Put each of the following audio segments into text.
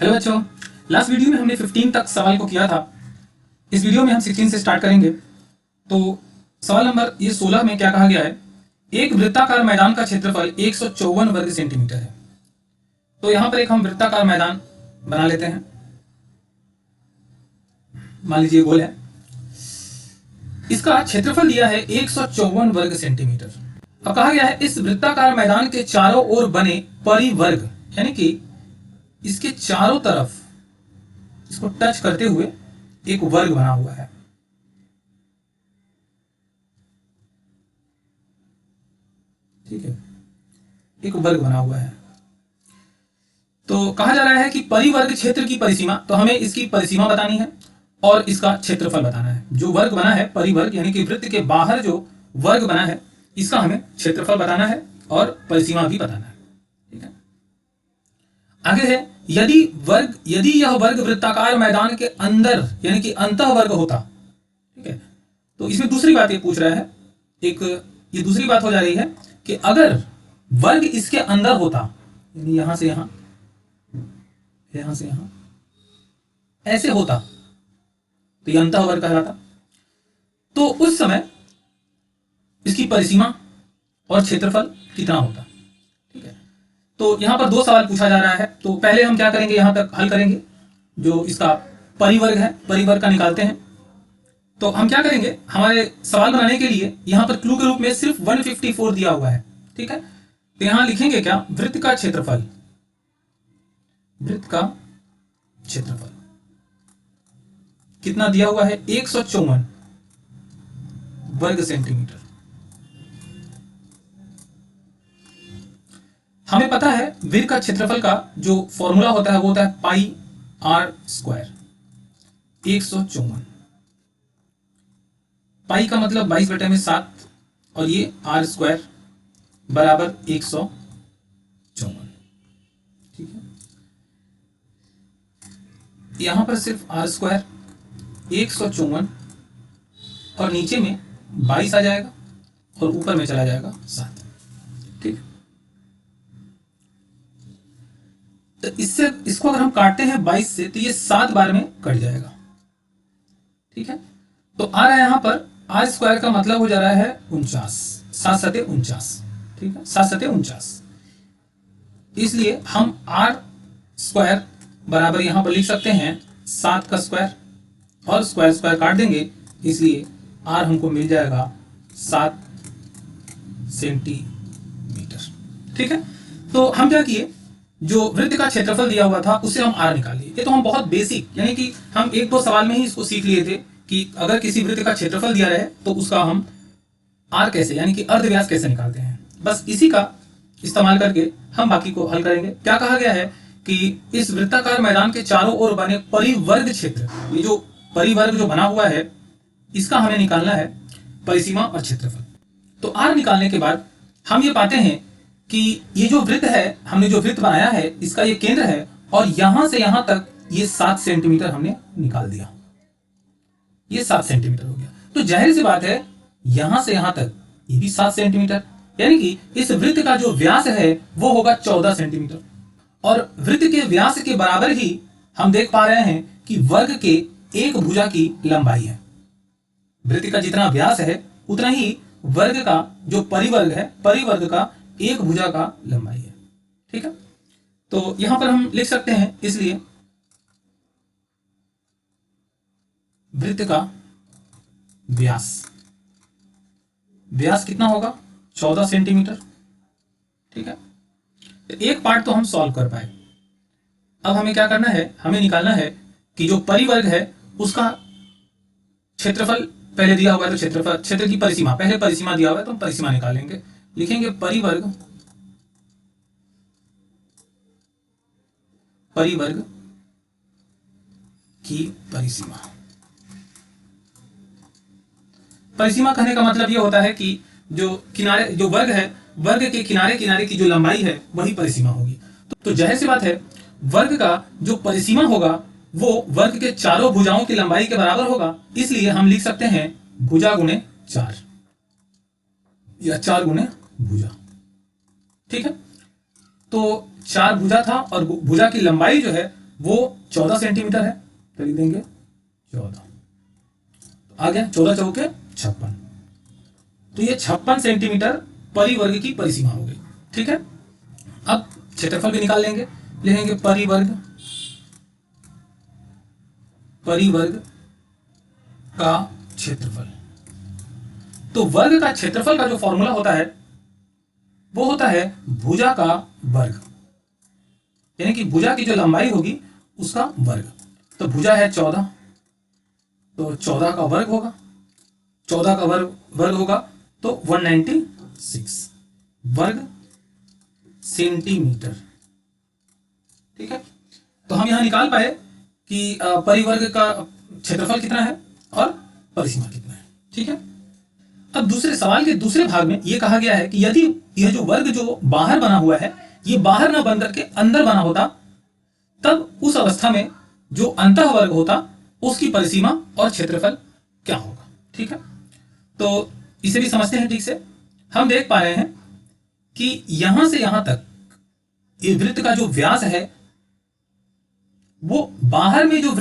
Hello बच्चों, last video में हमने 15 तक सवाल को किया था। इस वीडियो में हम 16 से स्टार्ट करेंगे। तो सवाल नंबर ये 16 में क्या कहा गया है, एक वृत्ताकार मैदान का क्षेत्रफल 154 वर्ग सेंटीमीटर है। तो यहां पर एक हम वृत्ताकार मैदान बना लेते हैं। मान लीजिए गोल है, इसका क्षेत्रफल दिया है 154 वर्ग सेंटीमीटर। अब कहा गया है इस वृत्ताकार मैदान के चारों ओर बने परिवर्ग, यानी कि इसके चारों तरफ इसको टच करते हुए एक वर्ग बना हुआ है। ठीक है, एक वर्ग बना हुआ है। तो कहा जा रहा है कि परिवर्ग क्षेत्र की परिसीमा, तो हमें इसकी परिसीमा बतानी है और इसका क्षेत्रफल बताना है। जो वर्ग बना है परिवर्ग, यानी कि वृत्त के बाहर जो वर्ग बना है, इसका हमें क्षेत्रफल बताना है और परिसीमा भी बताना है। ठीक है, आगे है, यदि यह वर्ग वृत्ताकार मैदान के अंदर यानी कि अंतः वर्ग होता। ठीक है, तो इसमें दूसरी बात ये पूछ रहा है, ये दूसरी बात हो जा रही है कि अगर वर्ग इसके अंदर होता, यानी यहां से यहां, यहां से यहां ऐसे होता, तो यह अंतः वर्ग कहलाता। तो उस समय इसकी परिसीमा और क्षेत्रफल कितना होता। ठीक है, तो यहां पर दो सवाल पूछा जा रहा है। तो पहले हम क्या करेंगे, यहां तक हल करेंगे। जो इसका परिवर्ग है, परिवर्ग का निकालते हैं। तो हम क्या करेंगे, हमारे सवाल बनाने के लिए यहां पर क्लू के रूप में सिर्फ 154 दिया हुआ है। ठीक है, तो यहां लिखेंगे क्या, वृत्त का क्षेत्रफल, वृत्त का क्षेत्रफल कितना दिया हुआ है, 154 वर्ग सेंटीमीटर। हमें पता है वृत्त का क्षेत्रफल का जो फॉर्मूला होता है वो होता है पाई आर स्क्वायर। 154 पाई का मतलब 22/7 और ये आर स्क्वायर बराबर 154। ठीक है, यहां पर सिर्फ आर स्क्वायर 154 और नीचे में 22 आ जाएगा और ऊपर में चला जाएगा 7। ठीक, तो इसको अगर हम काटते हैं 22 से, तो ये 7 बार में कट जाएगा। ठीक है, तो आ रहा है यहां पर आर स्क्वायर का मतलब हो जा रहा है 49, 7 सते 49। ठीक है, 7 सते 49। इसलिए हम आर स्क्वायर बराबर यहां पर लिख सकते हैं 7 का स्क्वायर और स्क्वायर स्क्वायर काट देंगे, इसलिए आर हमको मिल जाएगा 7 सेंटीमीटर। ठीक है, तो हम क्या किए, जो वृत्त का क्षेत्रफल दिया हुआ था उससे हम आर निकाल लिए। ये तो हम बहुत बेसिक, यानी कि हम एक दो सवाल में ही इसको सीख लिए थे कि अगर किसी वृत्त का क्षेत्रफल दिया रहे तो उसका हम आर कैसे, यानी कि अर्धव्यास कैसे निकालते हैं। बस इसी का इस्तेमाल करके हम बाकी को हल करेंगे। क्या कहा गया है कि इस वृत्ताकार मैदान के चारों ओर बने परिवर्ग क्षेत्र, ये जो परिवर्ग जो बना हुआ है, इसका हमें निकालना है परिसीमा और क्षेत्रफल। तो आर निकालने के बाद हम ये पाते हैं कि ये जो वृत्त है, हमने जो वृत्त बनाया है, इसका ये केंद्र है और यहां से यहां तक ये 7 सेंटीमीटर हमने निकाल दिया। ये 7 सेंटीमीटर हो गया। तो जाहिर सी बात है यहां से यहां तक ये भी 7 सेंटीमीटर, यानी कि इस वृत्त का जो व्यास है वो होगा 14 सेंटीमीटर। और वृत्त के व्यास के बराबर ही हम देख पा रहे हैं कि वर्ग के एक भुजा की लंबाई है। वृत्त का जितना व्यास है उतना ही वर्ग का जो परिवर्ग है, परिवर्ग का एक भुजा का लंबाई है। ठीक है, तो यहां पर हम लिख सकते हैं, इसलिए वृत्त का व्यास, व्यास कितना होगा, 14 सेंटीमीटर। ठीक है, तो एक पार्ट तो हम सॉल्व कर पाए। अब हमें क्या करना है, हमें निकालना है कि जो परिवर्ग है उसका क्षेत्रफल पहले दिया हुआ है, तो क्षेत्रफल, क्षेत्र की परिसीमा, पहले परिसीमा दिया हुआ है तो हम परिसीमा निकालेंगे। लिखेंगे परिवर्ग, परिवर्ग की परिसीमा। परिसीमा कहने का मतलब यह होता है कि जो किनारे, जो वर्ग है, वर्ग के किनारे किनारे की जो लंबाई है वही परिसीमा होगी। तो जाहिर सी बात है वर्ग का जो परिसीमा होगा वो वर्ग के चारों भुजाओं की लंबाई के बराबर होगा। इसलिए हम लिख सकते हैं भुजा गुणे 4 या 4 गुणे भुजा। ठीक है, तो 4 भुजा था और भुजा की लंबाई जो है वो 14 सेंटीमीटर है, तो लिख देंगे 14। आ गया 14 चौके 56, तो ये 56 सेंटीमीटर परिवर्ग की परिसीमा हो गई। ठीक है, अब क्षेत्रफल भी निकाल लेंगे, लिखेंगे परिवर्ग का क्षेत्रफल। तो वर्ग का क्षेत्रफल का जो फॉर्मूला होता है वो होता है भुजा का वर्ग, यानी कि भुजा की जो लंबाई होगी उसका वर्ग। तो भुजा है 14, तो 14 का वर्ग होगा, 14 का वर्ग होगा तो 196 वर्ग सेंटीमीटर। ठीक है, तो हम यहां निकाल पाए कि परिवर्ग का क्षेत्रफल कितना है और परिसीमा कितना है। ठीक है, अब दूसरे सवाल के दूसरे भाग में यह कहा गया है कि यदि यह जो वर्ग जो बाहर बना हुआ है ये बाहर ना बन करके अंदर बना होता, तब उस अवस्था में जो अंतः वर्ग होता उसकी परिसीमा और क्षेत्रफल क्या होगा। ठीक है, तो इसे भी समझते हैं ठीक से। हम देख पा रहे हैं कि यहां से यहां तक ये वृत्त का जो व्यास है वो बाहर में जो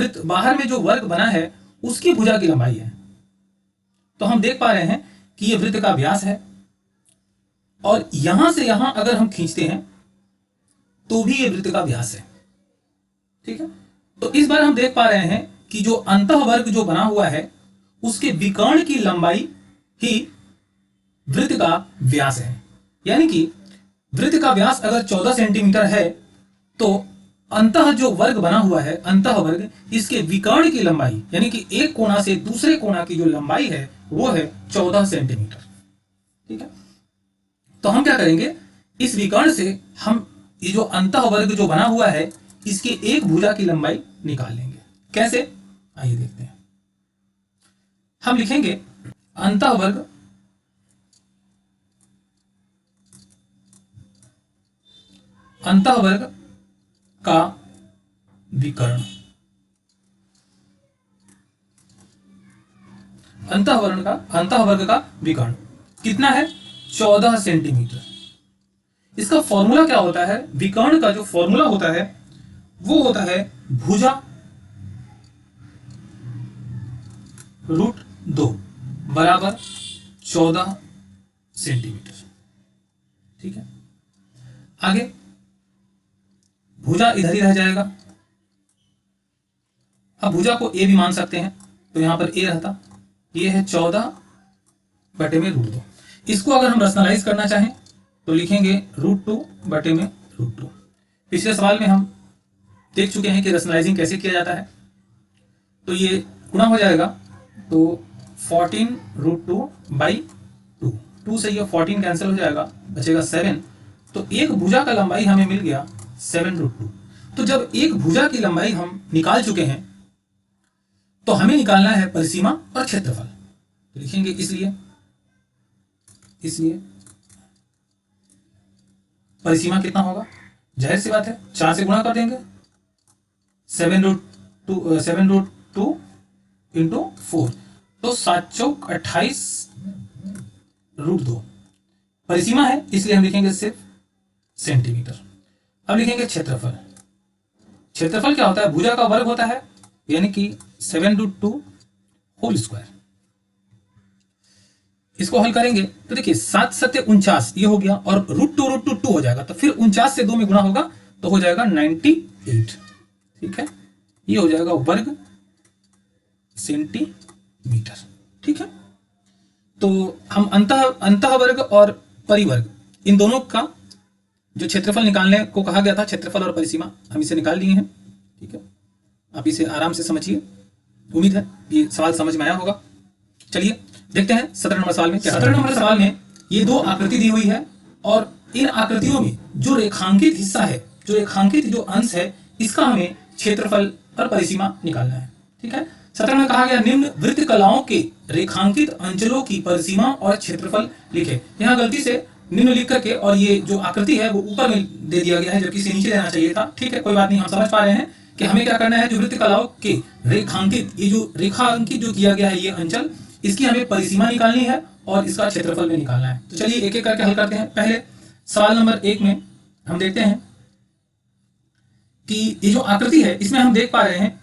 वर्ग बना है उसकी भुजा की लंबाई है। तो हम देख पा रहे हैं कि ये वृत्त का व्यास है और यहां से यहां अगर हम खींचते हैं तो भी ये वृत्त का व्यास है। ठीक है, तो इस बार हम देख पा रहे हैं कि जो अंतः वर्ग जो बना हुआ है उसके विकर्ण की लंबाई ही वृत्त का व्यास है। यानी कि वृत्त का व्यास अगर 14 सेंटीमीटर है तो अंतः जो वर्ग बना हुआ है, अंतः वर्ग, इसके विकर्ण की लंबाई यानी कि एक कोना से दूसरे कोना की जो लंबाई है वो है 14 सेंटीमीटर। ठीक है, तो हम क्या करेंगे, इस विकर्ण से हम ये जो अंतः वर्ग जो बना हुआ है इसकी एक भुजा की लंबाई निकाल लेंगे। कैसे, आइए देखते हैं। हम लिखेंगे अंतः वर्ग का विकर्ण, अंतः वर्ग का विकर्ण कितना है, 14 सेंटीमीटर। इसका फॉर्मूला क्या होता है, विकर्ण का जो फॉर्मूला होता है वो होता है भुजा √2 बराबर 14 सेंटीमीटर। ठीक है, आगे भुजा इधर ही रह जाएगा। अब भुजा को ए भी मान सकते हैं, तो यहां पर ए रहता, ये है 14/√2। इसको अगर हम रैशनलाइज करना चाहें तो लिखेंगे √2/√2। पिछले सवाल में हम देख चुके हैं कि रैशनलाइजिंग कैसे किया जाता है। तो ये गुणा हो जाएगा, तो 14√2/2, 2 से ये 14 कैंसिल हो जाएगा, बचेगा 7। तो एक भुजा का लंबाई हमें मिल गया 7√2। तो जब एक भुजा की लंबाई हम निकाल चुके हैं तो हमें निकालना है परिसीमा और क्षेत्रफल। तो लिखेंगे इसलिए परिसीमा कितना होगा, जाहिर सी बात है 4 से गुणा कर देंगे, 7√2 इंटू 4, तो 7 चौक 28√2 परिसीमा है, इसलिए हम लिखेंगे सिर्फ सेंटीमीटर। अब लिखेंगे क्षेत्रफल। क्षेत्रफल क्या होता है, भुजा का वर्ग होता है, यानी कि 7√2 होल स्क्वायर। इसको हल करेंगे तो देखिए 7 7 49 ये हो गया, और √2 हो जाएगा, तो फिर 49 से 2 में गुणा होगा तो हो जाएगा 98। ठीक है, ये हो जाएगा वर्ग सेंटीमीटर। ठीक है, तो हम अंतः वर्ग और परिवर्ग इन दोनों का जो क्षेत्रफल निकालने को कहा गया था, क्षेत्रफल और परिसीमा, हम इसे निकाल लिए हैं। ठीक है, आप इसे आराम से समझिए, उम्मीद है ये सवाल समझ में आया होगा। चलिए देखते हैं 17 नंबर सवाल में क्या। 17 नंबर सवाल में ये दो आकृति दी हुई है और इन आकृतियों में जो रेखांकित हिस्सा है, जो रेखांकित जो अंश है, इसका हमें क्षेत्रफल और परिसीमा निकालना है। ठीक है, 17 में कहा गया निम्न वृत्त कलाओं के रेखांकित अंचलों की परिसीमा और क्षेत्रफल लिखे। यहाँ गलती से निम्न लिख करके और ये जो आकृति है वो ऊपर में दे दिया गया है, जबकि इसे नीचे देना चाहिए था। ठीक है, कोई बात नहीं, हम समझ पा रहे हैं कि हमें क्या करना है, जो वृत्त कलाओं के रेखांकित, ये जो रेखांकित जो किया गया है ये अंचल, इसकी हमें परिसीमा निकालनी है और इसका क्षेत्रफल भी निकालना है। तो चलिए एक एक करके हल करते हैं। पहले सवाल नंबर 1 में हम देखते हैं कि ये जो आकृति है इसमें हम देख पा रहे हैं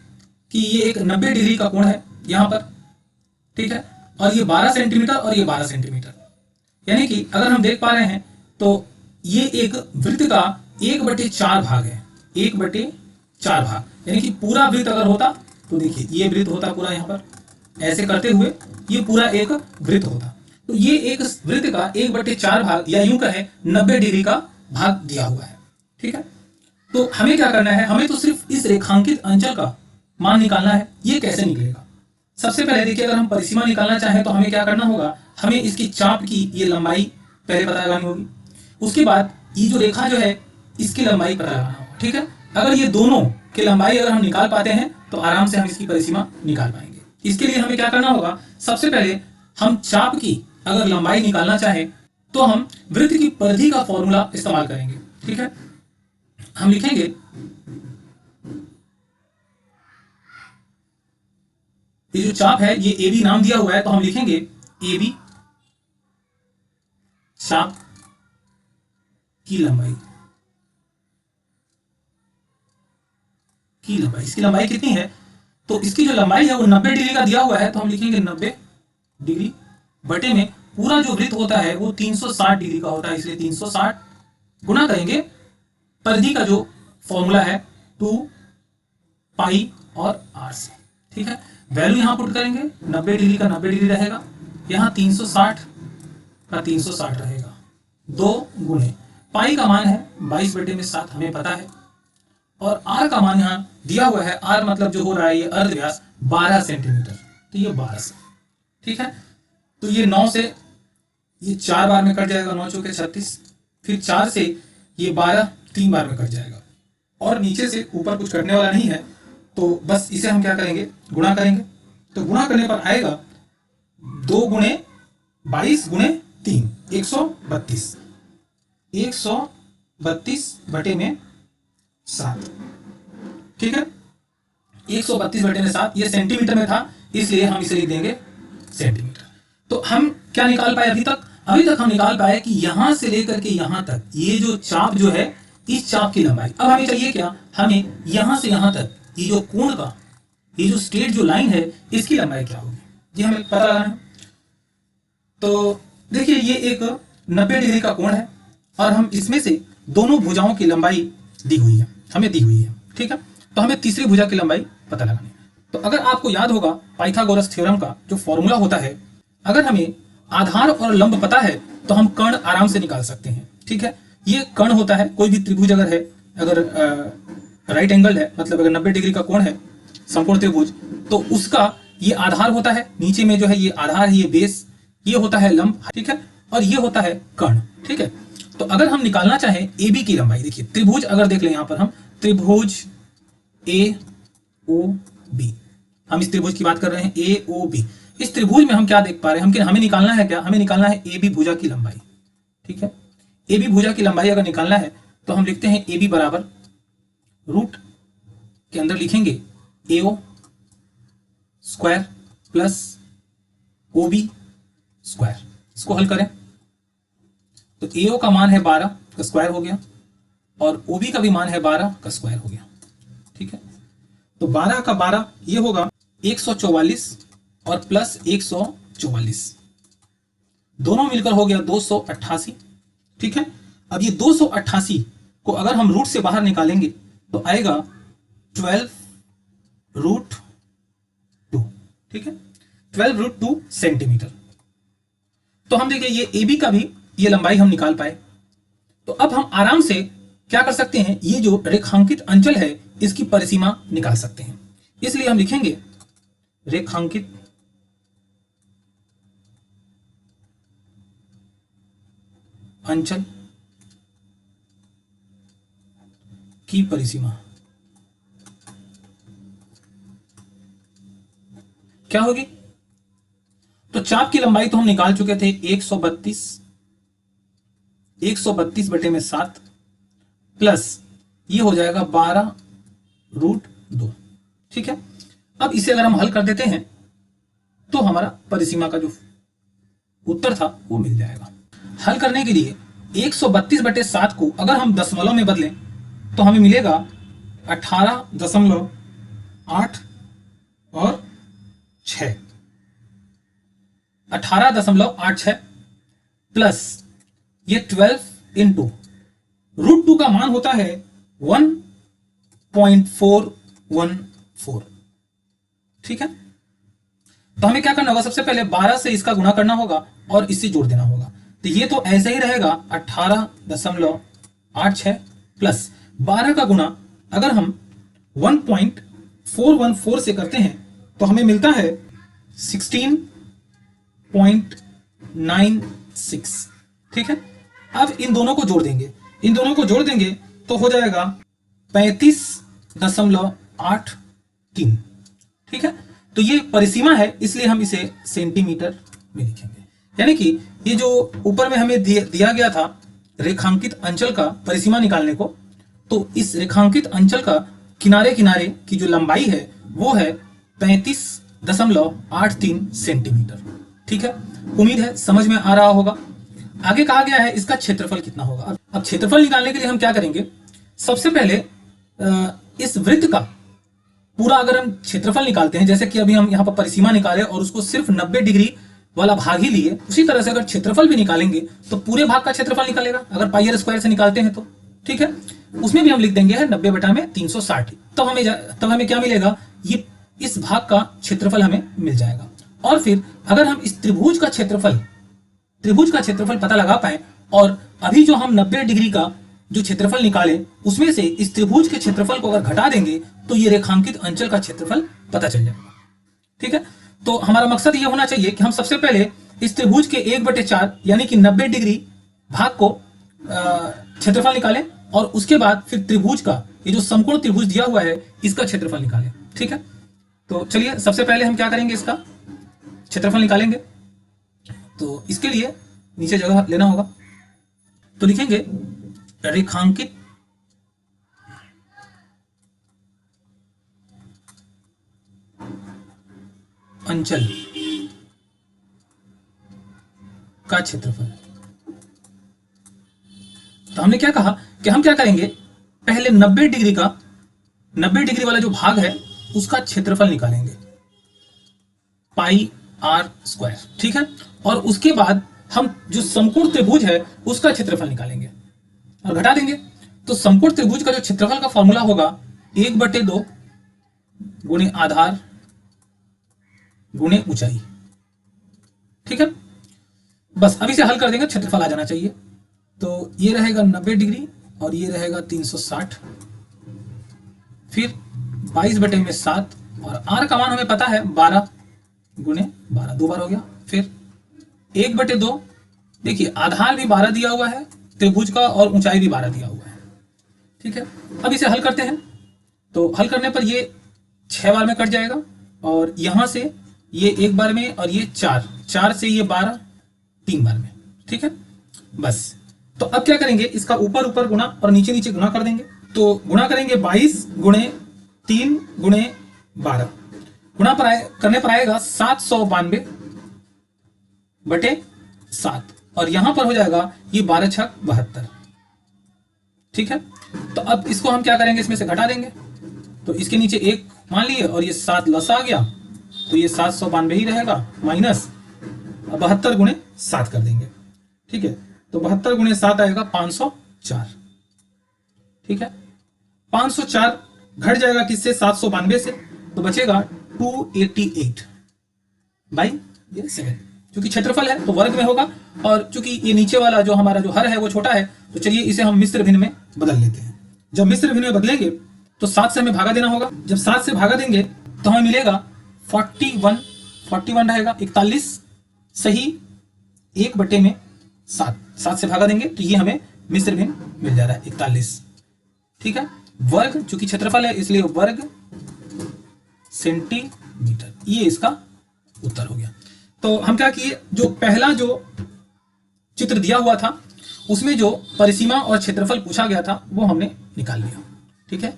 कि ये एक 90 डिग्री का कोण है यहाँ पर, ठीक है, और ये 12 सेंटीमीटर और ये 12 सेंटीमीटर, यानी कि अगर हम देख पा रहे हैं तो ये एक वृत्त का 1/4 भाग है, 1/4 भाग, यानी कि पूरा वृत्त अगर होता तो देखिए ये वृत्त होता पूरा, यहाँ पर ऐसे करते हुए ये पूरा एक वृत्त होता, तो ये एक वृत्त का 1/4 भाग या यूं कहें 90 डिग्री का भाग दिया हुआ है, ठीक है। तो हमें क्या करना है, हमें तो सिर्फ इस रेखांकित अंचल का मान निकालना है। ये कैसे निकलेगा? सबसे पहले देखिए, अगर हम परिसीमा निकालना चाहें तो हमें क्या करना होगा, हमें इसकी चाप की ये लंबाई पहले पता लगानी होगी, उसके बाद ये जो रेखा जो है इसकी लंबाई पता लगाना होगा, ठीक है। अगर ये दोनों की लंबाई अगर हम निकाल पाते हैं तो आराम से हम इसकी परिसीमा निकाल पाएंगे। इसके लिए हमें क्या करना होगा, सबसे पहले हम चाप की अगर लंबाई निकालना चाहें तो हम वृत्त की परिधि का फॉर्मूला इस्तेमाल करेंगे, ठीक है। हम लिखेंगे ये जो चाप है ये ए बी नाम दिया हुआ है, तो हम लिखेंगे ए बी चाप की लंबाई, इसकी लंबाई कितनी है, तो इसकी जो लंबाई है वो 90 डिग्री का दिया हुआ है, तो हम लिखेंगे 90 डिग्री बटे में पूरा जो वृत्त होता है वो 360 डिग्री का होता है, इसलिए 360 गुना करेंगे परिधि का जो फॉर्मूला है 2 पाई और आर से, ठीक है। वैल्यू यहां पुट करेंगे, 90 डिग्री का 90 डिग्री रहेगा, यहां 360 का 360 रहेगा, 2 गुने पाई का मान है 22/7 हमें पता है, और आर का मान यहां दिया हुआ है, आर मतलब जो हो रहा है ये अर्धव्यास 12 सेंटीमीटर, तो ये 12 से, ठीक है। तो ये 9 से ये 4 बार में कट जाएगा, 9 चौके 36, फिर 4 से ये 12 3 बार में कट जाएगा, और नीचे से ऊपर कुछ कटने वाला नहीं है, तो बस इसे हम क्या करेंगे, गुणा करेंगे, तो गुणा करने पर आएगा 2 गुणे 22 गुणे 3 132, 132 बटे में 7, ठीक है। 132 बटे में 7, ये सेंटीमीटर में था इसलिए हम इसे लिख देंगे सेंटीमीटर। तो हम क्या निकाल पाए अभी तक हम निकाल पाए कि यहां से लेकर के यहां तक ये जो चाप जो है इस चाप की लंबाई, अब हमें चाहिए क्या, हमें यहां से यहां तक ये जो कोण का ये जो स्ट्रेट जो लाइन है इसकी लंबाई क्या होगी, ये हमें पता लगाना है। तो देखिए ये एक 90 डिग्री का कोण है और हम इसमें से दोनों भुजाओं की लंबाई दी हुई है, हमें दी हुई है, ठीक है। तो हमें तीसरी भुजा की लंबाई पता लगानी है। तो अगर आपको याद होगा पाइथागोरस थ्योरम का जो फॉर्मूला होता है, अगर हमें आधार और लंब पता है तो हम कर्ण आराम से निकाल सकते हैं, ठीक है। ये कर्ण होता है, कोई भी त्रिभुज अगर है, अगर राइट एंगल है, मतलब अगर 90 डिग्री का कोण है समकोण त्रिभुज, तो उसका ये आधार होता है, नीचे में जो है ये आधार है, ये बेस, ये होता है लंब, ठीक है, और ये होता है कर्ण, ठीक है। तो अगर हम निकालना चाहें ए बी की लंबाई, देखिए त्रिभुज अगर देख लें, यहां पर हम त्रिभुज ए ओ बी, हम इस त्रिभुज की बात कर रहे हैं ए ओ बी, इस त्रिभुज में हम क्या देख पा रहे हैं, हमें निकालना है क्या, हमें निकालना है ए बी भुजा की लंबाई, ठीक है। ए बी भुजा की लंबाई अगर निकालना है तो हम लिखते हैं ए बी बराबर रूट के अंदर लिखेंगे A O square plus O B square, इसको हल करें तो ए ओ का मान है 12 का स्क्वायर हो गया और ओ बी का भी मान है 12 का स्क्वायर हो गया, ठीक है। तो 12 का 12 ये होगा 144 और प्लस 144, दोनों मिलकर हो गया 288, ठीक है। अब ये 288 को अगर हम रूट से बाहर निकालेंगे तो आएगा 12√2, ठीक है, 12√2 सेंटीमीटर। तो हम देखिए ये ए बी का भी ये लंबाई हम निकाल पाए। तो अब हम आराम से क्या कर सकते हैं, ये जो रेखांकित अंचल है इसकी परिसीमा निकाल सकते हैं। इसलिए हम लिखेंगे रेखांकित अंचल की परिसीमा क्या होगी। तो चाप की लंबाई तो हम निकाल चुके थे 132 बटे में 7 प्लस ये हो जाएगा 12√2, ठीक है। अब इसे अगर हम हल कर देते हैं तो हमारा परिसीमा का जो उत्तर था वो मिल जाएगा। हल करने के लिए 132 बटे 7 को अगर हम दशमलव में बदलें तो हमें मिलेगा 18.8 और 6, 18.86 प्लस ये 12 इंटू √2 का मान होता है 1.414। ठीक है, तो हमें क्या करना होगा, सबसे पहले 12 से इसका गुणा करना होगा और इससे जोड़ देना होगा। तो ये तो ऐसे ही रहेगा 18.86 प्लस 12 का गुणा अगर हम 1.414 से करते हैं तो हमें मिलता है 16.96। ठीक है, अब इन दोनों को जोड़ देंगे, इन दोनों को जोड़ देंगे तो हो जाएगा 35.83। ठीक है, तो ये परिसीमा है इसलिए हम इसे सेंटीमीटर में लिखेंगे। यानी कि ये जो ऊपर में हमें दिया गया था रेखांकित अंचल का परिसीमा निकालने को, तो इस रेखांकित अंचल का किनारे किनारे की जो लंबाई है वो है 35.83 सेंटीमीटर। ठीक है, उम्मीद है समझ में आ रहा होगा। आगे कहा गया है इसका क्षेत्रफल कितना होगा। अब क्षेत्रफल निकालने के लिए हम क्या करेंगे, सबसे पहले इस वृत्त का पूरा अगर हम क्षेत्रफल निकालते हैं, जैसे कि अभी हम यहाँ पर परिसीमा निकाले और उसको सिर्फ 90 डिग्री वाला भाग ही लिए, उसी तरह से अगर क्षेत्रफल भी निकालेंगे तो पूरे भाग का क्षेत्रफल निकालेगा अगर पाई आर स्क्वायर से निकालते हैं तो। ठीक है, उसमें भी हम लिख देंगे 90/360। तब हमें क्या मिलेगा, ये इस भाग का क्षेत्रफल हमें मिल जाएगा। और फिर अगर हम इस त्रिभुज का क्षेत्रफल पता लगा पाए और अभी जो हम 90 डिग्री का जो क्षेत्रफल निकाले उसमें से इस त्रिभुज के क्षेत्रफल को अगर घटा देंगे तो ये रेखांकित अंचल का क्षेत्रफल पता चल जाएगा। ठीक है, तो हमारा मकसद ये होना चाहिए कि हम सबसे पहले इस त्रिभुज के 1/4 यानी कि 90 डिग्री भाग को क्षेत्रफल निकालें और उसके बाद फिर त्रिभुज का ये जो समकोण त्रिभुज दिया हुआ है इसका क्षेत्रफल निकालें। ठीक है, तो चलिए सबसे पहले हम क्या करेंगे, इसका क्षेत्रफल निकालेंगे। तो इसके लिए नीचे जगह लेना होगा, तो लिखेंगे रेखांकित अंचल का क्षेत्रफल। तो हमने क्या कहा कि हम क्या करेंगे, पहले 90 डिग्री वाला जो भाग है उसका क्षेत्रफल निकालेंगे, पाई आर स्क्वायर। ठीक है, और उसके बाद हम जो समकोण त्रिभुज है उसका क्षेत्रफल निकालेंगे और घटा देंगे। तो समकोण त्रिभुज का जो क्षेत्रफल का फॉर्मूला होगा 1/2 गुणे आधार गुणे ऊंचाई। ठीक है, बस अब इसे हल कर देंगे, क्षेत्रफल आ जाना चाहिए। तो ये रहेगा 90 डिग्री और ये रहेगा 360, फिर 22/7 और आर का मान हमें पता है 12 गुणे 12, 2 बार हो गया। फिर 1/2, देखिए आधार भी 12 दिया हुआ है त्रिभुज का और ऊंचाई भी 12 दिया हुआ है। ठीक है, अब इसे हल करते हैं। तो हल करने पर ये 6 बार में कट जाएगा और यहां से ये 1 बार में और ये 4 से ये 12 3 बार में। ठीक है, बस। तो अब क्या करेंगे, इसका ऊपर ऊपर गुणा और नीचे नीचे गुणा कर देंगे। तो गुणा करेंगे 22 गुणे 3 गुणे 12, गुणा करने पर आएगा 792/7 और यहां पर हो जाएगा ये 12 छक 72। ठीक है, तो अब इसको हम क्या करेंगे, इसमें से घटा देंगे। तो इसके नीचे 1 मान लिए और ये 7 लस आ गया तो ये 792 ही रहेगा, माइनस 72 गुणे 7 कर देंगे। ठीक है, तो 72 गुणे 7 आएगा 504। ठीक है, 504 घट जाएगा किससे, 792 से, तो बचेगा 288/7। क्योंकि क्षेत्रफल है तो वर्ग में होगा और चूंकि ये नीचे वाला जो हमारा जो हर है वो छोटा है, तो चलिए इसे हम मिश्र भिन्न में बदल लेते हैं। जब मिश्र भिन्न में बदलेंगे तो 7 से हमें भागा देना होगा। जब 7 से भागा देंगे तो हमें मिलेगा 41 रहेगा, 41 सही 1/7, 7 से भागा देंगे तो ये हमें मिश्र भिन्न मिल जा रहा है 41। ठीक है, वर्ग चूंकि क्षेत्रफल है इसलिए वर्ग सेंटीमीटर, ये इसका उत्तर हो गया। तो हम क्या किए, जो पहला जो चित्र दिया हुआ था उसमें जो परिसीमा और क्षेत्रफल पूछा गया था वो हमने निकाल लिया। ठीक है,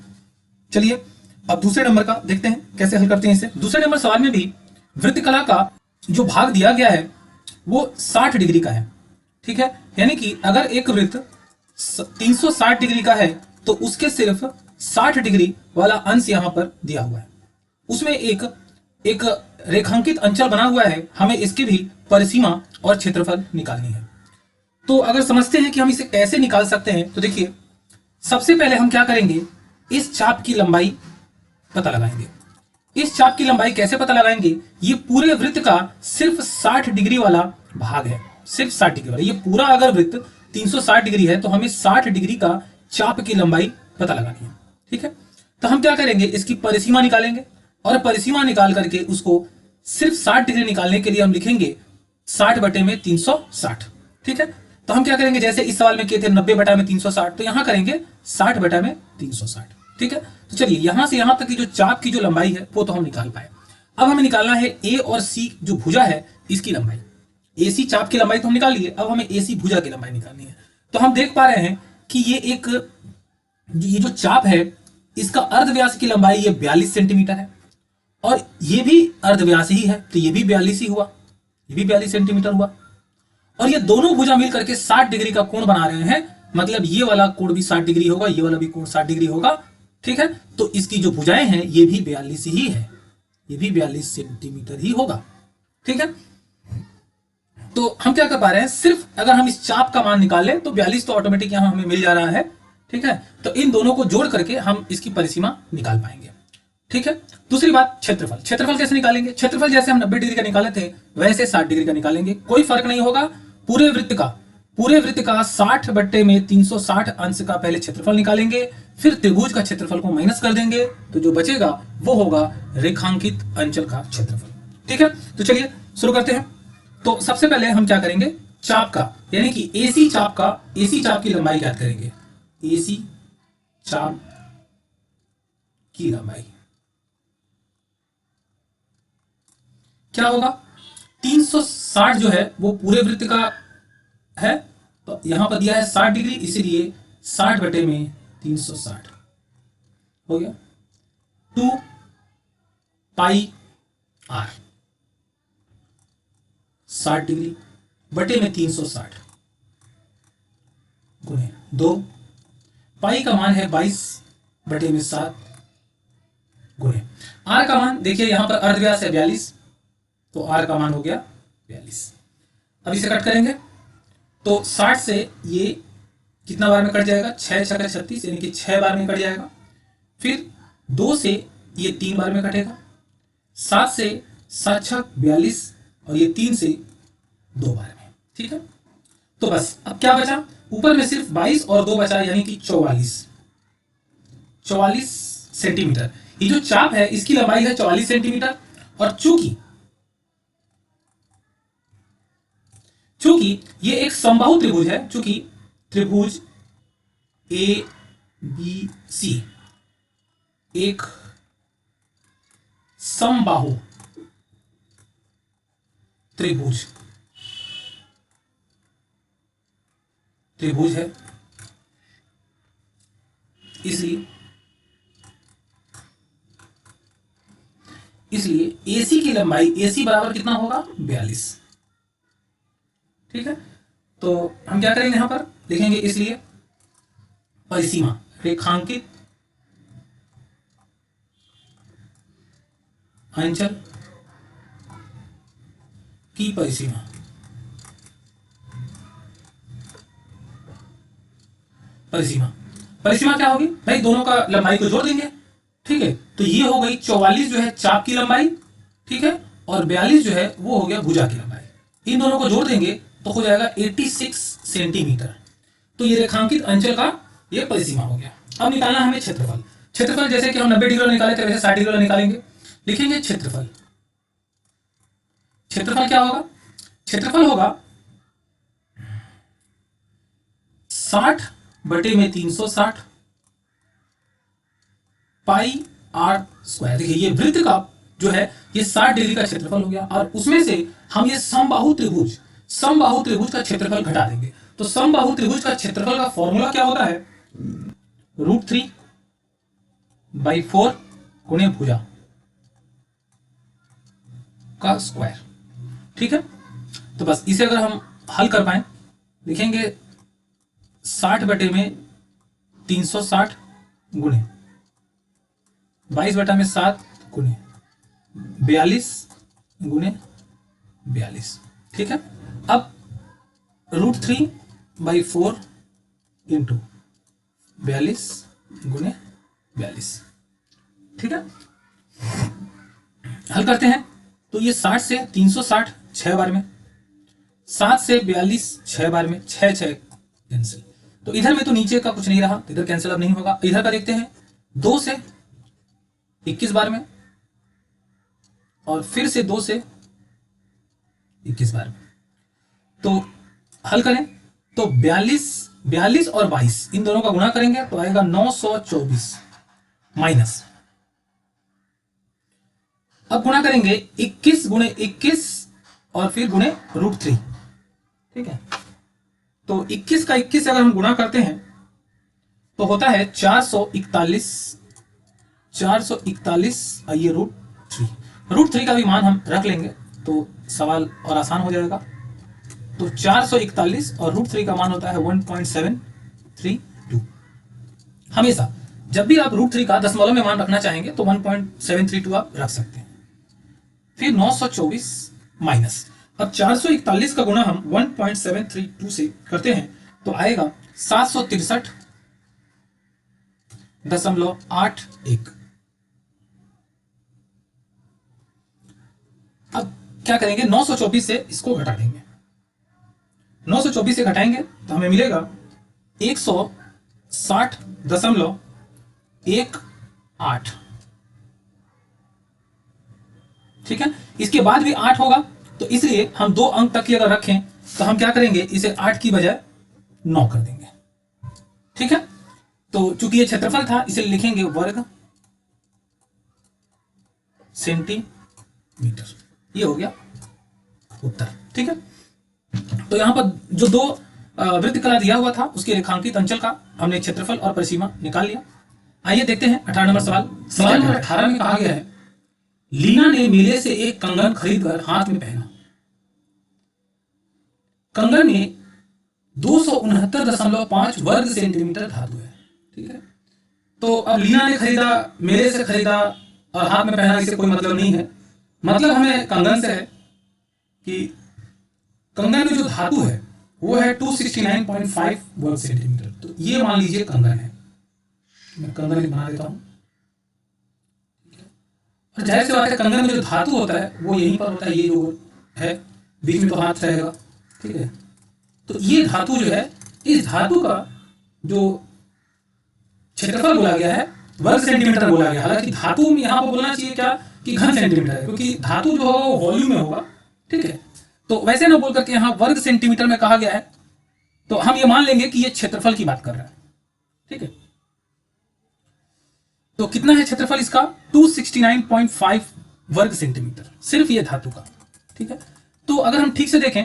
चलिए अब दूसरे नंबर का देखते हैं कैसे हल करते हैं इसे। दूसरे नंबर सवाल में भी वृत्तकला का जो भाग दिया गया है वो 60 डिग्री का है। ठीक है, यानी कि अगर एक वृत्त 360 डिग्री का है तो उसके सिर्फ 60 डिग्री वाला अंश यहां पर दिया हुआ है, उसमें एक एक रेखांकित अंचल बना हुआ है, हमें इसकी भी परिसीमा और क्षेत्रफल निकालनी है। तो अगर समझते हैं कि हम इसे कैसे निकाल सकते हैं, तो देखिए सबसे पहले हम क्या करेंगे, इस चाप की लंबाई पता लगाएंगे। इस चाप की लंबाई कैसे पता लगाएंगे, ये पूरे वृत्त का सिर्फ 60 डिग्री वाला भाग है, सिर्फ 60 डिग्री वाला। ये पूरा अगर वृत्त 360 डिग्री है तो हमें 60 डिग्री का चाप की लंबाई पता लगानी है। ठीक है, तो हम क्या करेंगे, इसकी परिसीमा निकालेंगे और परिसीमा निकाल करके उसको सिर्फ 60 डिग्री निकालने के लिए हम लिखेंगे 60 बटे में 360। ठीक है, तो हम क्या करेंगे, जैसे इस सवाल में किए थे 90 बटा में 360, तो यहां करेंगे 60 बटा में 360। ठीक है, तो चलिए यहां से यहां तक की जो चाप की जो लंबाई है वो तो हम निकाल पाए। अब हमें निकालना है ए और सी जो भुजा है इसकी लंबाई। एसी चाप की लंबाई तो हम निकाल लिए, अब हमें एसी भुजा की लंबाई निकालनी है। तो हम देख पा रहे हैं कि ये जो चाप है इसका अर्धव्यास की लंबाई ये 42 सेंटीमीटर है और ये भी अर्धव्यास ही है, तो ये भी 42 ही हुआ, ये भी 42 सेंटीमीटर हुआ। और ये दोनों भुजा मिल करके 60 डिग्री का कोण बना रहे हैं, मतलब ये वाला कोण भी 60 डिग्री होगा, ये वाला भी कोण 60 डिग्री होगा। ठीक है, तो इसकी जो भुजाएं हैं ये भी 42 ही है, ये भी 42 सेंटीमीटर ही होगा। ठीक है, तो हम क्या कर पा रहे हैं, सिर्फ अगर हम इस चाप का मान निकालें तो 42 तो ऑटोमेटिक यहां हमें मिल जा रहा है। ठीक है, तो इन दोनों को जोड़ करके हम इसकी परिसीमा निकाल पाएंगे। ठीक है, दूसरी बात क्षेत्रफल। क्षेत्रफल कैसे निकालेंगे, क्षेत्रफल जैसे हम 90 डिग्री का निकाले थे वैसे 60 डिग्री का निकालेंगे, कोई फर्क नहीं होगा। पूरे वृत्त का 60 बट्टे में 360 अंश का पहले क्षेत्रफल निकालेंगे, फिर त्रिभुज का क्षेत्रफल को माइनस कर देंगे, तो जो बचेगा वो होगा रेखांकित अंचल का क्षेत्रफल। ठीक है, तो चलिए शुरू करते हैं। तो सबसे पहले हम क्या करेंगे, चाप का यानी कि एसी चाप की लंबाई ज्ञात करेंगे। एसी चाप की लंबाई क्या होगा, 360 जो है वो पूरे वृत्त का है, तो यहां पर दिया है 60 डिग्री, इसीलिए 60 बटे में 360 हो गया 2 पाई आर। 60 डिग्री बटे में 360 गुणे 2, पाई का मान है 22 बटे में 7 गुणे आर का मान, देखिए यहां पर अर्धव्यास है 42, तो आर का मान हो गया 42। अब इसे कट करेंगे तो 60 से ये कितना बार में कट जाएगा, 6 छक्के 36 यानी कि 6 बार में कट जाएगा। फिर 2 से ये 3 बार में कटेगा, 7 से 7 छक 42 और ये 3 से 2 बार में। ठीक है, तो बस अब क्या बचा, ऊपर में सिर्फ 22 और 2 बचा यानी कि 44 सेंटीमीटर। ये जो चाप है इसकी लंबाई है 44 सेंटीमीटर और चूंकि ये एक समबाहु त्रिभुज है, चूंकि त्रिभुज ए बी सी एक समबाहु त्रिभुज है, इसलिए एसी की लंबाई, एसी बराबर कितना होगा 42। ठीक है, तो हम क्या करेंगे, यहां पर लिखेंगे इसलिए परिसीमा, रेखांकित अंचल की परिसीमा। परिसीमा क्या होगी भाई, दोनों का लंबाई को जोड़ देंगे। ठीक है, तो ये हो गई 44 जो है चाप की लंबाई, ठीक है, और 42 जो है वो हो गया भुजा की लंबाई। इन दोनों को जोड़ देंगे तो हो जाएगा 86 सेंटीमीटर। तो ये रेखांकित अंचल का ये परिसीमा हो गया। अब निकालना हमें क्षेत्रफल। क्षेत्रफल जैसे कि हम 90 डिग्री निकाले थे वैसे 60 डिग्री निकालेंगे, लिखेंगे क्षेत्रफल। क्षेत्रफल क्या होगा, क्षेत्रफल होगा 60 बटे में 360 पाई आर स्क्वायर। देखिए ये वृत्त का जो है ये 60 डिग्री का क्षेत्रफल हो गया और उसमें से हम ये समबाहु त्रिभुज का क्षेत्रफल घटा देंगे। तो समबाहु त्रिभुज का क्षेत्रफल का फॉर्मूला क्या होता है, √3/4 गुणे भुजा का स्क्वायर। ठीक है, तो बस इसे अगर हम हल कर पाए, लिखेंगे 60 बटे में 360 गुणे 22/7 गुने 42 गुने 42। ठीक है, अब √3/4 इंटू 42 गुने 42। ठीक है, हल करते हैं तो ये 60 से 360 6 बार में, 7 से 42 6 बार में, 6 6 कैंसिल। तो इधर में तो नीचे का कुछ नहीं रहा, तो इधर कैंसिल अब नहीं होगा। इधर का देखते हैं, 2 से 21 बार में और फिर से 2 से 21 बार में। तो हल करें तो 42 और 22 इन दोनों का गुणा करेंगे तो आएगा 924 माइनस, अब गुणा करेंगे 21 गुणे 21 और फिर गुणे √3। ठीक है, तो 21 का 21 अगर हम गुणा करते हैं तो होता है 441 और ये √3 का भी मान हम रख लेंगे तो सवाल और आसान हो जाएगा। तो 441 और √3 का मान होता है 1.732। हमेशा जब भी आप √3 का दशमलव में मान रखना चाहेंगे तो 1.732 आप रख सकते हैं। फिर 924 माइनस, अब 441 का गुणा हम 1.732 से करते हैं तो आएगा 763.81। अब क्या करेंगे, 924 से इसको घटा देंगे। 924 से घटाएंगे तो हमें मिलेगा 160.18। ठीक है, इसके बाद भी 8 होगा तो इसलिए हम 2 अंक तक की अगर रखें तो हम क्या करेंगे, इसे 8 की बजाय 9 कर देंगे। ठीक है, तो चूंकि ये क्षेत्रफल था इसलिए लिखेंगे वर्ग सेंटीमीटर। ये हो गया उत्तर। ठीक है, तो यहां पर जो 2 वृत्त कला दिया हुआ था उसके रेखांकित अंचल का हमने क्षेत्रफल और परिसीमा निकाल लिया। आइए देखते हैं 18 नंबर सवाल। सवाल नंबर 18 में कहा गया है, लीना ने मेले से एक कंगन खरीदकर हाथ में पहना। कंगन में 269.5 वर्ग सेंटीमीटर धातु है। ठीक है, तो अब लीना ने खरीदा, मेले से खरीदा और हाथ में पहना, इससे कोई मतलब नहीं है। मतलब हमें कंगन से है कि कंगन में जो धातु है वो है 269.5 वर्ग सेंटीमीटर। तो ये मान लीजिए कंगन है, मैं कंगन बना देता हूं। और जाहिर सी बात है कंगन में जो धातु होता है वो यहीं पर होता है, ये जो है बीच में तो हाथ रहेगा। ठीक है, तो ये धातु जो है, इस धातु का जो क्षेत्रफल बोला गया है वर्ग सेंटीमीटर बोला गया। हालांकि धातु में यहां पर बोलना चाहिए क्या कि घन सेंटीमीटर है, क्योंकि धातु जो होगा वो वॉल्यूम में होगा। ठीक है, तो वैसे ना बोल करके यहां वर्ग सेंटीमीटर में कहा गया है तो हम ये मान लेंगे कि ये क्षेत्रफल की बात कर रहा है। ठीक है, तो कितना है क्षेत्रफल इसका, 269.5 वर्ग सेंटीमीटर, सिर्फ ये धातु का। ठीक है, तो अगर हम ठीक से देखें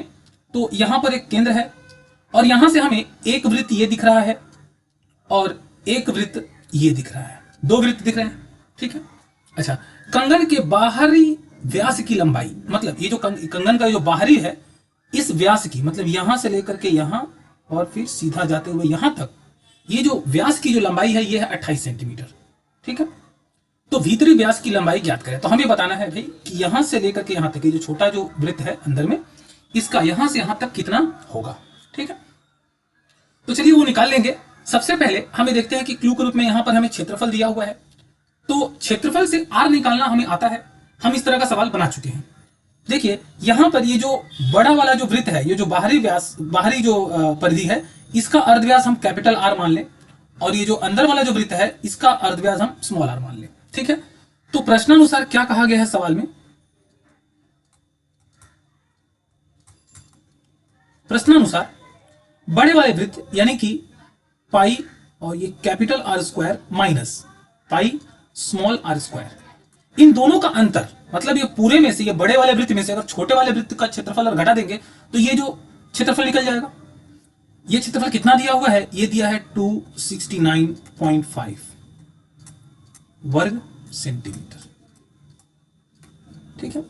तो यहां पर एक केंद्र है और यहां से हमें एक वृत्त ये दिख रहा है और एक वृत्त ये दिख रहा है, 2 वृत्त दिख रहे हैं। ठीक है, अच्छा, कंगन के बाहरी व्यास की लंबाई, मतलब ये जो कंगन का जो बाहरी है इस व्यास की, मतलब यहां से लेकर के यहां और फिर सीधा जाते हुए यहां तक, ये जो व्यास की जो लंबाई है ये है 28 सेंटीमीटर। ठीक है, तो भीतरी व्यास की लंबाई ज्ञात करें तो हमें बताना है भाई कि यहां से लेकर के यहां तक ये जो छोटा जो वृत्त है अंदर में, इसका यहां से यहां तक कितना होगा। ठीक है, तो चलिए वो निकाल लेंगे। सबसे पहले हमें देखते हैं कि क्लू के रूप में यहां पर हमें क्षेत्रफल दिया हुआ है, तो क्षेत्रफल से आर निकालना हमें आता है। हम इस तरह का सवाल बना चुके हैं। देखिए यहां पर ये जो बड़ा वाला जो वृत्त है, ये जो बाहरी व्यास, बाहरी जो परिधि है, इसका अर्धव्यास हम कैपिटल आर मान लें और ये जो अंदर वाला जो वृत्त है इसका अर्धव्यास हम स्मॉल आर मान लें। ठीक है, तो प्रश्नानुसार क्या कहा गया है सवाल में, प्रश्नानुसार बड़े वाले वृत्त यानी कि पाई और ये capital R square minus pi small R square, इन दोनों का अंतर, मतलब ये पूरे में से, ये बड़े वाले वृत्त में से अगर छोटे वाले वृत्त का क्षेत्रफल अगर घटा देंगे तो ये जो क्षेत्रफल निकल जाएगा। ये क्षेत्रफल कितना दिया हुआ है, ये दिया है 269.5 वर्ग सेंटीमीटर। ठीक है,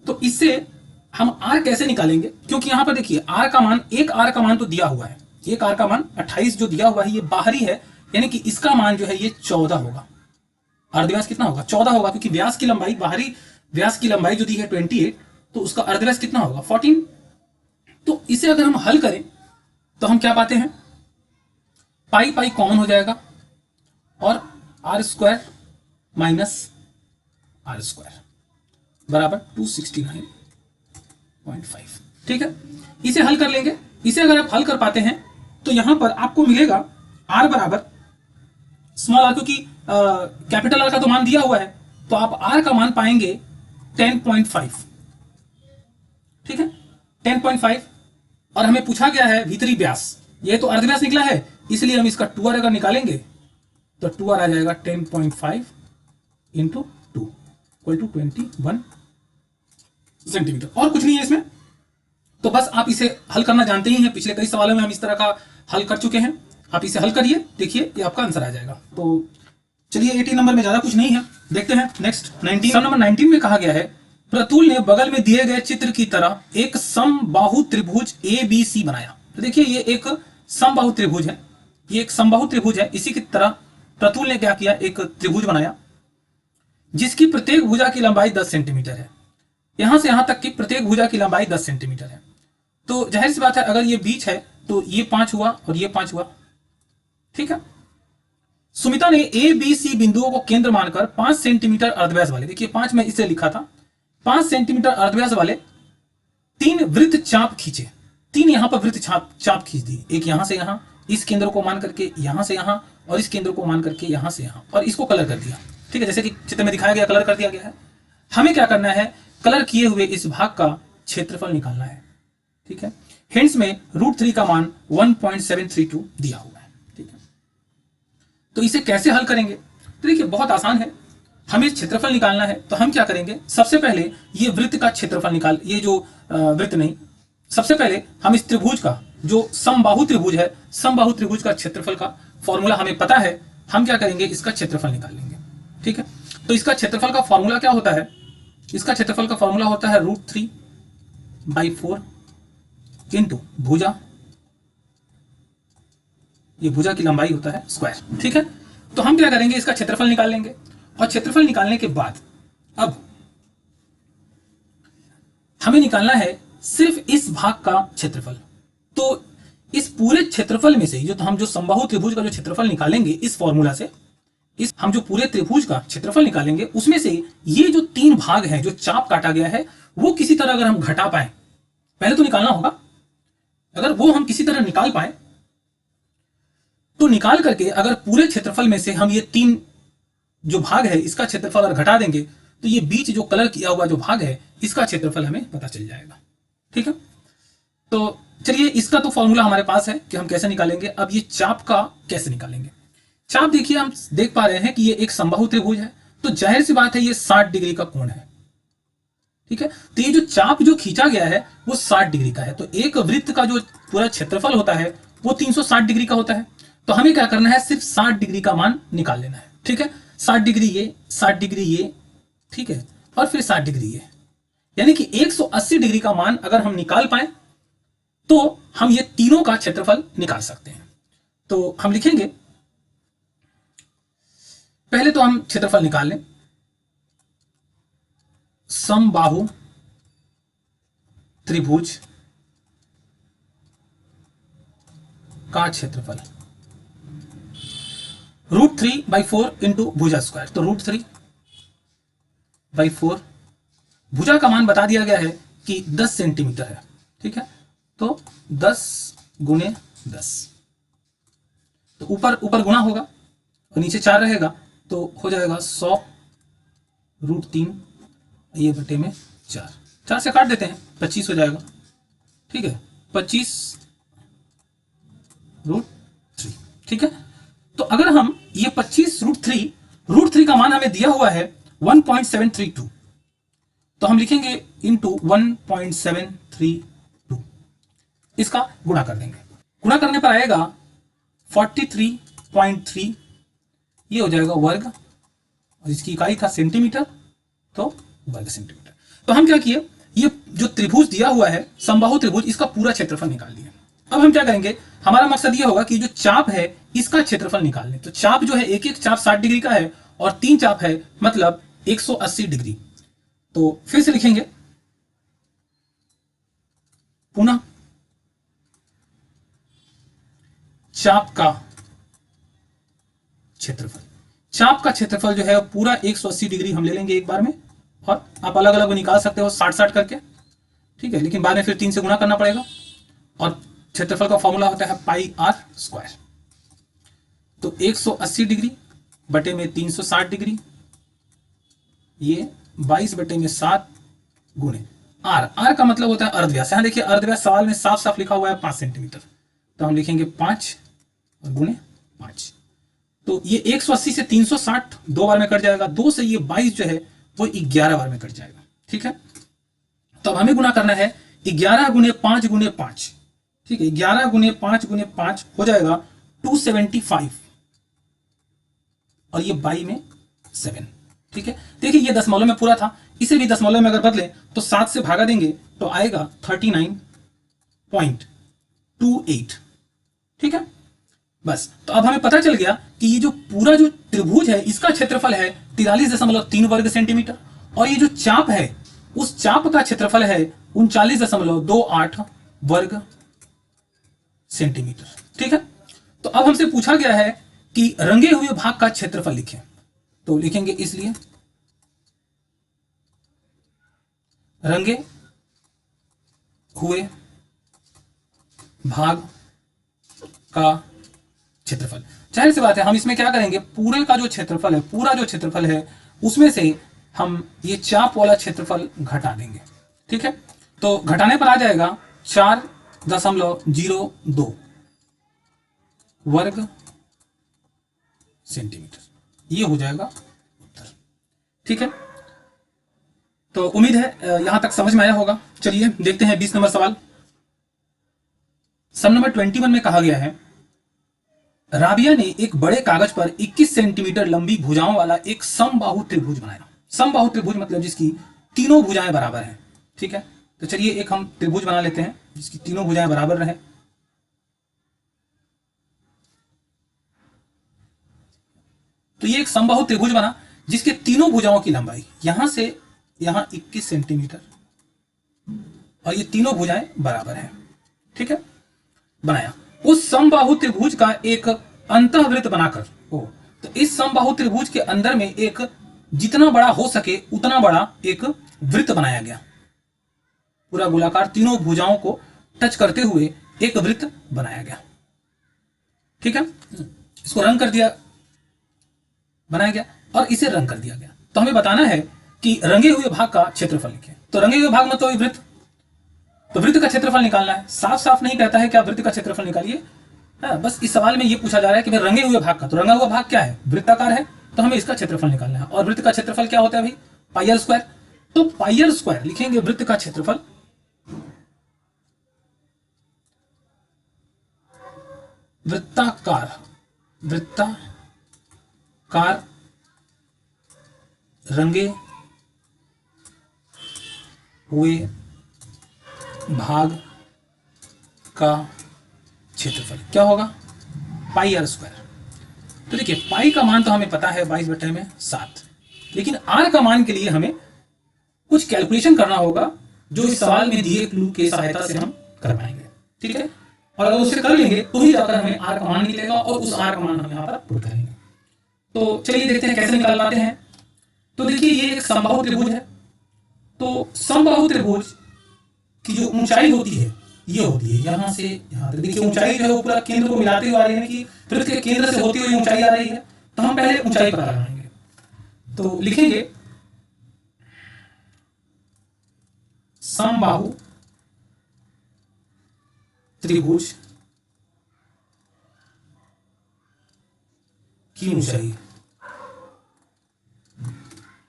तो इससे हम आर कैसे निकालेंगे, क्योंकि यहां पर देखिए आर का मान, एक आर का मान तो दिया हुआ है, एक आर का मान 28 जो दिया हुआ है ये बाहरी है, यानी कि इसका मान जो है ये 14 होगा। अर्धव्यास कितना होगा? 14 होगा, क्योंकि व्यास की लंबाई, बाहरी व्यास की लंबाई जो दी है 28, तो उसका अर्धव्यास कितना होगा? 14। तो इसे अगर हम हल करें तो हम क्या पाते हैं? पाई पाई कॉमन हो जाएगा और R square minus R square बराबर 269.5। ठीक है, इसे हल कर लेंगे। इसे अगर आप हल कर पाते हैं तो यहां पर आपको मिलेगा आर बराबर स्मॉल आर, क्योंकि कैपिटल आर का तो मान दिया हुआ है, तो आप आर का मान पाएंगे 10.5। ठीक है, 10.5। और हमें पूछा गया है भीतरी व्यास, ये तो अर्धव्यास निकला है, इसलिए हम इसका 2r अगर निकालेंगे तो 2r आ जाएगा 10.5 इंटू 2 इक्वल टू 21 सेंटीमीटर। और कुछ नहीं है इसमें, तो बस आप इसे हल करना जानते ही हैं। पिछले कई सवालों में हम इस तरह का हल कर चुके हैं। आप इसे हल करिए, देखिए ये आपका आंसर आ जाएगा। तो चलिए 18 नंबर में ज्यादा कुछ नहीं है, देखते हैं नेक्स्ट 19। सवाल नंबर 19 में कहा गया है, प्रतुल ने बगल में दिए गए चित्र की तरह एक समबाहु त्रिभुज ABC बनाया। तो देखिए ये एक समबाहु त्रिभुज है, ये एक समबाहु त्रिभुज है। इसी की तरह प्रतुल ने क्या किया, एक त्रिभुज बनाया जिसकी प्रत्येक भुजा की लंबाई 10 सेंटीमीटर है। यहां से यहां तक की प्रत्येक भुजा की लंबाई 10 सेंटीमीटर है। तो जाहिर सी बात है, अगर ये बीच है तो ये 5 हुआ और ये 5 हुआ। ठीक है, सुमिता ने ABC बिंदुओं को केंद्र मानकर 5 सेंटीमीटर अर्धव्यास वाले, देखिए 5 में इसे लिखा था, 5 सेंटीमीटर अर्धव्यास वाले 3 वृत्त चाप खींचे। 3 यहां पर वृत्त चाप खींच दी, एक यहां से यहां, इस केंद्र को मान करके यहां से यहां, और इस केंद्र को मान करके यहां से यहां, और इसको कलर कर दिया। ठीक है, जैसे कि चित्र में दिखाया गया, कलर कर दिया गया है। हमें क्या करना है, कलर किए हुए इस भाग का क्षेत्रफल निकालना है। ठीक है, हिंट्स में √3 का मान 1.732 दिया हुआ है। ठीक है, तो इसे कैसे हल करेंगे? तो देखिए बहुत आसान है, हमें क्षेत्रफल निकालना है। तो हम क्या करेंगे, सबसे पहले ये वृत्त का क्षेत्रफल निकाल, ये जो वृत्त नहीं, सबसे पहले हम इस त्रिभुज का, जो समबाहु त्रिभुज है, समबाहु त्रिभुज का क्षेत्रफल का फॉर्मूला हमें पता है। हम क्या करेंगे, इसका क्षेत्रफल निकाल लेंगे। ठीक है, तो इसका क्षेत्रफल का फॉर्मूला क्या होता है? इसका क्षेत्रफल का फॉर्मूला होता है √3/4 इंटू भुजा, ये भुजा की लंबाई होता है स्क्वायर। ठीक है, तो हम क्या करेंगे, इसका क्षेत्रफल निकाल लेंगे। और क्षेत्रफल निकालने के बाद अब हमें निकालना है सिर्फ इस भाग का क्षेत्रफल। तो इस पूरे क्षेत्रफल में से जो हम जो समबाहु त्रिभुज का जो क्षेत्रफल निकालेंगे इस फॉर्मूला से, इस हम जो पूरे त्रिभुज का क्षेत्रफल निकालेंगे उसमें से ये जो 3 भाग हैं जो चाप काटा गया है, वो किसी तरह अगर हम घटा पाए, पहले तो निकालना होगा, अगर वो हम किसी तरह निकाल पाए तो निकाल करके अगर पूरे क्षेत्रफल में से हम ये 3 जो भाग है इसका क्षेत्रफल अगर घटा देंगे तो ये बीच जो कलर किया हुआ जो भाग है इसका क्षेत्रफल हमें पता चल जाएगा। ठीक है, तो चलिए इसका तो फॉर्मूला हमारे पास है कि हम कैसे निकालेंगे। अब ये चाप का कैसे निकालेंगे? चाप देखिए, हम देख पा रहे हैं कि ये एक समबाहु त्रिभुज है, तो जाहिर सी बात है ये 60 डिग्री का कोण है। ठीक है, तो ये जो चाप जो खींचा गया है वो 60 डिग्री का है। तो एक वृत्त का जो पूरा क्षेत्रफल होता है वो 360 डिग्री का होता है। तो हमें क्या करना है, सिर्फ 60 डिग्री का मान निकाल लेना है। ठीक है, 60 डिग्री ये, 60 डिग्री ये, ठीक है, और फिर 60 डिग्री ये, यानी कि 180 डिग्री का मान अगर हम निकाल पाए तो हम ये तीनों का क्षेत्रफल निकाल सकते हैं। तो हम लिखेंगे, पहले तो हम क्षेत्रफल निकाल लें, समबाहु त्रिभुज का क्षेत्रफल √3/4 इंटू भुजा स्क्वायर। तो √3/4, भुजा का मान बता दिया गया है कि 10 सेंटीमीटर है। ठीक है, तो 10 गुणे 10, तो ऊपर ऊपर गुणा होगा और नीचे 4 रहेगा, तो हो जाएगा 100 √3 ये बटे में 4, 4 से काट देते हैं, 25 हो जाएगा। ठीक है, 25 √3। ठीक है, तो अगर हम ये 25 √3 का मान हमें दिया हुआ है 1.732, तो हम लिखेंगे इंटू 1.732, इसका गुणा कर देंगे। गुणा करने पर आएगा 43.3, ये हो जाएगा वर्ग, और इसकी इकाई था सेंटीमीटर, तो वर्ग सेंटीमीटर। तो हम क्या किए, ये जो त्रिभुज दिया हुआ है समबाहु त्रिभुज, इसका पूरा क्षेत्रफल निकाल दिया। अब हम क्या करेंगे, हमारा मकसद ये होगा कि जो चाप है इसका क्षेत्रफल निकाल लें। तो चाप जो है, एक एक चाप 60 डिग्री का है और 3 चाप है, मतलब 180 डिग्री। तो फिर से लिखेंगे, पुनः चाप का क्षेत्रफल। चाप का क्षेत्रफल जो है पूरा 180 डिग्री हम ले लेंगे एक बार में, और आप अलग अलग निकाल सकते हो 60-60 करके, ठीक है, लेकिन बाद में फिर 3 से गुणा करना पड़ेगा। और क्षेत्रफल का फॉर्मूला होता है पाई आर स्क्वायर। तो 180 डिग्री बटे में 360 डिग्री, ये 22 बटे में 7 गुणे आर। आर का मतलब होता है अर्धव्यास। यहां देखिए अर्धव्यास सवाल में साफ साफ लिखा हुआ है 5 सेंटीमीटर, तो हम लिखेंगे 5 और गुणे 5। तो ये 180 से 360 2 बार में कट जाएगा, 2 से ये 22 जो है वो 11 बार में कट जाएगा, ठीक है। तो अब हमें गुना करना है 11 गुणे 5 गुणे 5, ठीक है, 11 गुणे 5 गुणे 5 हो जाएगा 275, और ये 22 में 7, ठीक है। देखिए ये दशमलव में पूरा था, इसे भी दशमलव में अगर बदले तो 7 से भागा देंगे तो आएगा 39.28, ठीक है। बस, तो अब हमें पता चल गया कि ये जो पूरा जो त्रिभुज है इसका क्षेत्रफल है 43.3 वर्ग सेंटीमीटर, और ये जो चाप है उस चाप का क्षेत्रफल है 39.28 वर्ग सेंटीमीटर, ठीक है। तो अब हमसे पूछा गया है कि रंगे हुए भाग का क्षेत्रफल लिखें, तो लिखेंगे इसलिए रंगे हुए भाग का क्षेत्रफल। जाहिर सी बात है हम इसमें क्या करेंगे, पूरे का जो क्षेत्रफल है, पूरा जो क्षेत्रफल है उसमें से हम ये चाप वाला क्षेत्रफल घटा देंगे, ठीक है। तो घटाने पर आ जाएगा 4.02 वर्ग सेंटीमीटर, ये हो जाएगा उत्तर, ठीक है। तो उम्मीद है यहां तक समझ में आया होगा। चलिए देखते हैं 20 नंबर सवाल। सम नंबर 21 में कहा गया है, राबिया ने एक बड़े कागज पर 21 सेंटीमीटर लंबी भुजाओं वाला एक समबाहु त्रिभुज बनाया। समबाहु त्रिभुज मतलब जिसकी तीनों भुजाएं बराबर हैं, ठीक है। तो चलिए एक हम त्रिभुज बना लेते हैं जिसकी तीनों भुजाएं बराबर रहे। तो ये एक समबाहु त्रिभुज बना जिसके तीनों भुजाओं की लंबाई यहां से यहां 21 सेंटीमीटर, और ये तीनों भुजाएं बराबर हैं, ठीक है, बनाया। उस समबाहु त्रिभुज का एक अंतःवृत्त बनाकर, तो इस समबाहु त्रिभुज के अंदर में एक जितना बड़ा हो सके उतना बड़ा एक वृत्त बनाया गया, पूरा गोलाकार तीनों भुजाओं को टच करते हुए एक वृत्त बनाया गया, ठीक है। इसको रंग कर दिया, बनाया गया, और इसे रंग कर दिया गया। तो हमें बताना है कि रंगे हुए भाग का क्षेत्रफल लिखें। तो रंगे हुए भाग मतलब वृत्त, तो वृत्त का क्षेत्रफल निकालना है। साफ साफ नहीं कहता है कि आप वृत्त का क्षेत्रफल निकालिए, बस इस सवाल में ये पूछा जा रहा है कि भाई रंगे हुए भाग का, तो रंगा हुआ भाग क्या है, वृत्ताकार है, तो हमें इसका क्षेत्रफल निकालना है। और वृत्त का क्षेत्रफल क्या होता है भाई, पाई आर स्क्वायर। तो पाई आर स्क्वायर लिखेंगे वृत्त का क्षेत्रफल, वृत्ताकार रंगे हुए भाग का क्षेत्रफल क्या होगा, पाई आर स्क्वायर। तो देखिए पाई का मान तो हमें पता है 22/7, लेकिन आर का मान के लिए हमें कुछ कैलकुलेशन करना होगा जो इस सवाल में दिए क्लू के सहायता से हम कर पाएंगे, ठीक है। और अगर उसे कर लेंगे तो ही जाकर हमें आर का मान निकलेगा, और उस आर का मान हम यहाँ पर पुट करेंगे। तो चलिए देखते हैं कैसे निकाल पाते हैं। तो देखिए ये एक समबाहु त्रिभुज है, तो समबाहु त्रिभुज की जो ऊंचाई होती है ये होती है यहां से यहां तक। देखिए ऊंचाई जो है पूरा केंद्र को मिलाते हुए आ रही है कि वृत्त के केंद्र से होती हुई ऊंचाई आ रही है। तो हम पहले ऊंचाई पता लगाएंगे, तो लिखेंगे समबाहु त्रिभुज की ऊंचाई।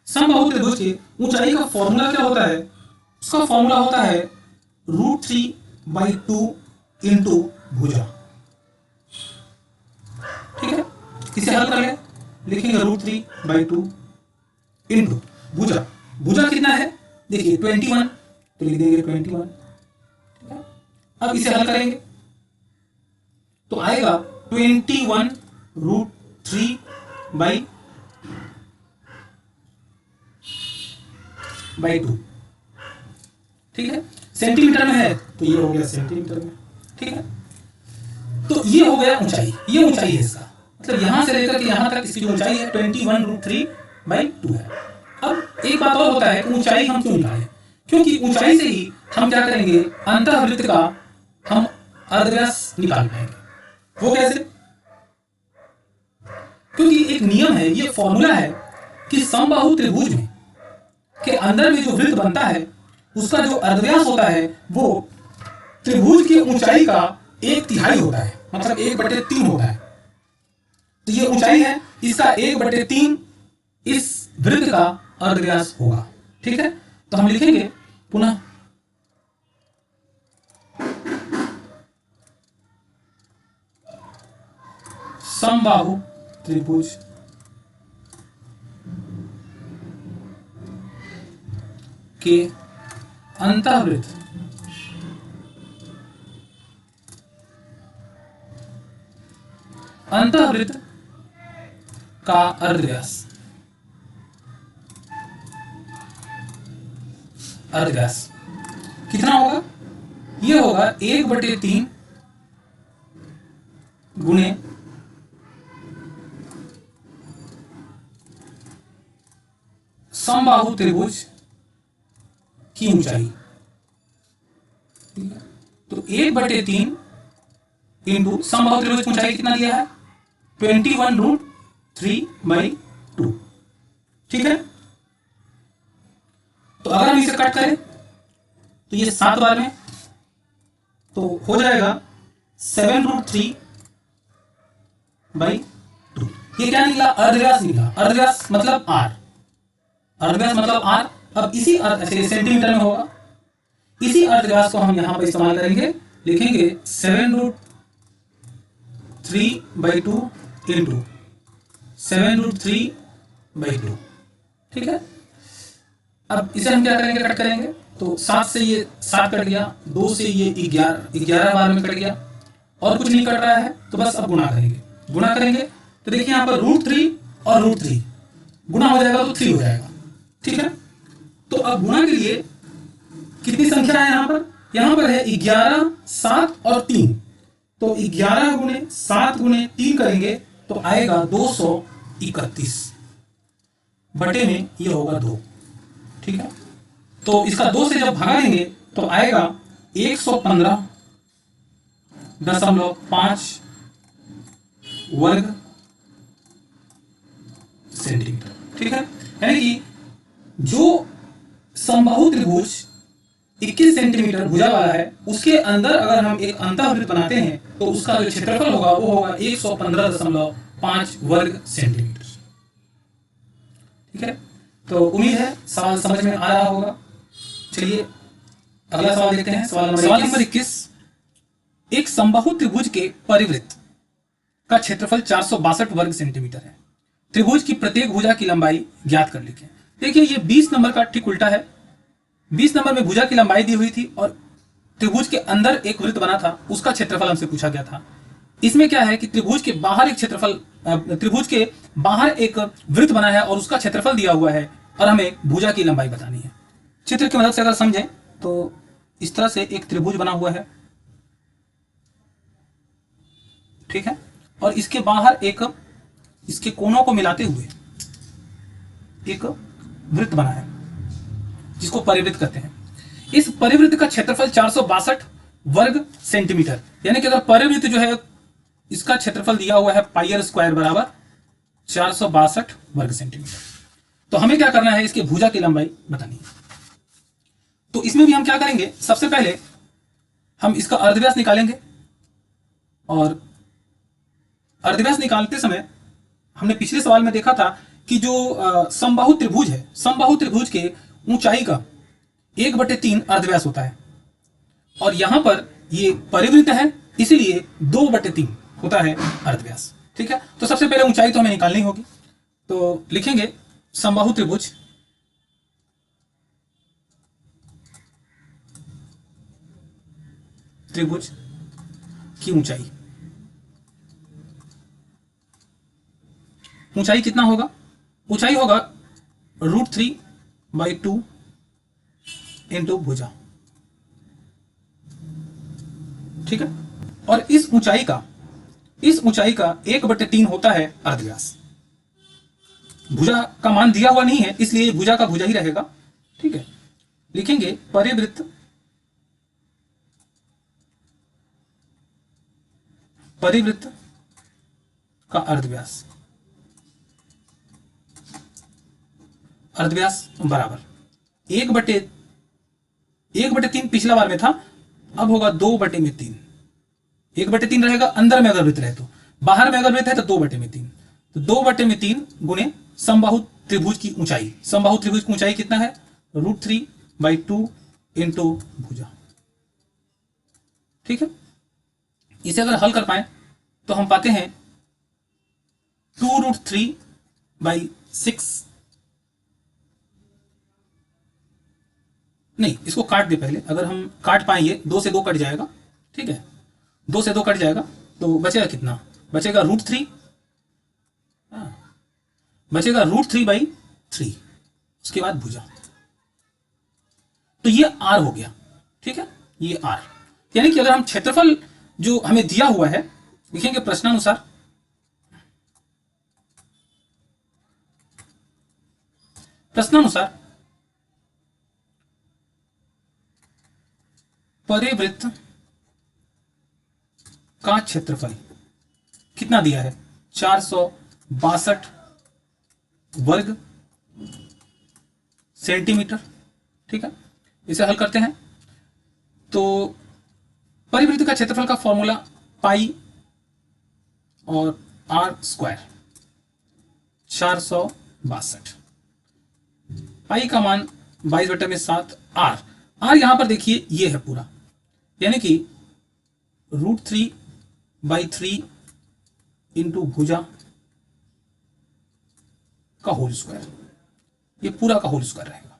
समबाहु त्रिभुज की ऊंचाई का फॉर्मूला क्या होता है, उसका फॉर्मूला होता है √3/2 इंटू भुजा, ठीक है। इसे हल कर ले, लिखेंगे √3/2 इंटू भुजा। भुजा कितना है, देखिए 21, तो लिख देंगे 21, ठीक है। अब इसे हल करेंगे तो आएगा 21√3/2 बाई 2। ठीक है, सेंटीमीटर में है तो ये हो गया सेंटीमीटर में। ठीक है, तो ये हो गया ऊंचाई, ये ऊंचाई है इसका, मतलब यहां से लेकर के यहां तक इसकी ऊंचाई है 21√3/2 है। अब एक बात और होता है कि ऊंचाई हम क्यों निकालें, क्योंकि ऊंचाई से ही हम क्या करेंगे, अंतःवृत्त का हम अर्धव्यास निकाल पाएंगे। वो कैसे? क्योंकि एक नियम है, ये फॉर्मूला है कि समबाहु त्रिभुज में के अंदर में जो वृत्त बनता है उसका जो अर्धव्यास होता है वो त्रिभुज की ऊंचाई का 1/3 होता है, मतलब 1/3 होता है। तो ये ऊंचाई है, इसका 1/3 इस वृत्त का अर्धव्यास होगा। ठीक है, तो हम लिखेंगे पुनः समबाहु त्रिभुज के अंतःवृत्त का अर्धव्यास कितना होगा? ये होगा 1/3 गुणे समबाहु त्रिभुज की ऊंचाई। ठीक है, तो 1/3 इंटू समबाहु त्रिभुज की ऊंचाई कितना दिया है? 21√3/2। ठीक है, तो अगर हम इसे कट करें तो ये 7 बार में तो हो जाएगा 7√3/2। ये क्या निकला? अर्धव्यास निकला। अर्धव्यास मतलब r, अर्धव्यास मतलब r। अब इसी सेंटीमीटर में होगा, इसी अर्धव्यास को हम यहां पर इस्तेमाल करेंगे, लिखेंगे 7√3/2 इंटू 7√3/2। ठीक है, अब इसे हम क्या करेंगे? कट करेंगे तो 7 से ये 7 कट गया, 2 से ये 11 बार में कट गया, और कुछ नहीं कट रहा है, तो बस अब गुणा करेंगे। गुणा करेंगे तो देखिए यहाँ पर √3 और √3 गुणा हो जाएगा तो 3 हो जाएगा। ठीक है, तो अब गुणा के लिए कितनी संख्या है यहाँ पर? यहाँ पर है 11, 7 और 3। तो 11 गुणे 7 गुणे 3 करेंगे तो आएगा 231 बटे में ये होगा 2। ठीक है, तो इसका 2 से जब भगा देंगे तो आएगा 115.5 वर्ग सेंटीमीटर। ठीक है, यानी कि जो समबाहु त्रिभुज 21 सेंटीमीटर भुजा वाला है उसके अंदर अगर हम एक अंतःवृत्त बनाते हैं तो उसका जो क्षेत्रफल होगा वो होगा 115.5 वर्ग सेंटीमीटर। ठीक है, तो उम्मीद है सवाल समझ में आ रहा होगा। चलिए अगला सवाल देखते हैं। सवाल नंबर 21। एक समबाहु त्रिभुज के परिवृत्त का क्षेत्रफल 462 वर्ग सेंटीमीटर है। त्रिभुज की प्रत्येक भुजा की लंबाई ज्ञात कर लिखें। देखिए ये 20 नंबर का ठीक उल्टा है। 20 नंबर में भुजा की लंबाई दी हुई थी और त्रिभुज के अंदर एक वृत्त बना था, उसका क्षेत्रफल हमसे पूछा गया था। इसमें क्या है कि त्रिभुज के बाहर एक वृत्त बना है और उसका क्षेत्रफल दिया हुआ है और हमें भुजा की लंबाई बतानी है। चित्र की मदद से अगर समझें तो इस तरह से एक त्रिभुज बना हुआ है। ठीक है, और इसके बाहर इसके कोनों को मिलाते हुए एक वृत्त बना है जिसको परिवृत्त कहते हैं। इस परिवृत्त का क्षेत्रफल 462 वर्ग सेंटीमीटर, यानी कि अगर परिवृत्त जो है इसका क्षेत्रफल दिया हुआ है πr² बराबर 462 वर्ग सेंटीमीटर, तो हमें क्या करना है? इसके भुजा की लंबाई बतानी है। तो इसमें भी हम क्या करेंगे? सबसे पहले हम इसका अर्धव्यास निकालेंगे और अर्धव्यास निकालते समय हमने पिछले सवाल में देखा था कि जो समबाहु त्रिभुज है, समबाहु त्रिभुज के ऊंचाई का 1/3 अर्धव्यास होता है और यहां पर ये परिवृत्त है इसलिए 2/3 होता है अर्धव्यास। ठीक है, तो सबसे पहले ऊंचाई तो हमें निकालनी होगी, तो लिखेंगे समबाहु त्रिभुज की ऊंचाई। ऊंचाई कितना होगा? ऊंचाई होगा √3/2 इंटू भुजा, ठीक है। और इस ऊंचाई का 1/3 होता है अर्धव्यास। भुजा का मान दिया हुआ नहीं है, इसलिए भुजा का भुजा ही रहेगा, ठीक है। लिखेंगे परिवृत्त का अर्धव्यास बराबर 1/3 पिछला बार में था, अब होगा 2/3। 1/3 रहेगा अंदर में अगर वृत्त रहे तो, बाहर में अगर वृत्त है तो 2/3। तो 2/3 गुणे समबाहु त्रिभुज की ऊंचाई। समबाहु त्रिभुज की ऊंचाई कितना है? √3/2 इंटू भुजा, ठीक है। इसे अगर हल कर पाए तो हम पाते हैं 2√3/6। नहीं, इसको काट दे पहले, अगर हम काट पाएंगे 2 से 2 कट जाएगा, ठीक है। 2 से 2 कट जाएगा तो बचेगा कितना? बचेगा √3, बचेगा √3/3, उसके बाद भुजा। तो ये R हो गया, ठीक है, ये R। यानी कि अगर हम क्षेत्रफल जो हमें दिया हुआ है लिखेंगे प्रश्नानुसार, परिवृत्त का क्षेत्रफल कितना दिया है? 462 वर्ग सेंटीमीटर, ठीक है। इसे हल करते हैं तो परिवृत्त का क्षेत्रफल का फॉर्मूला पाई और r², 462। पाई का मान 22/7, r यहां पर देखिए ये है पूरा, यानी कि √3/3 इंटू भुजा का होल स्क्वायर, ये पूरा का होल स्क्वायर रहेगा,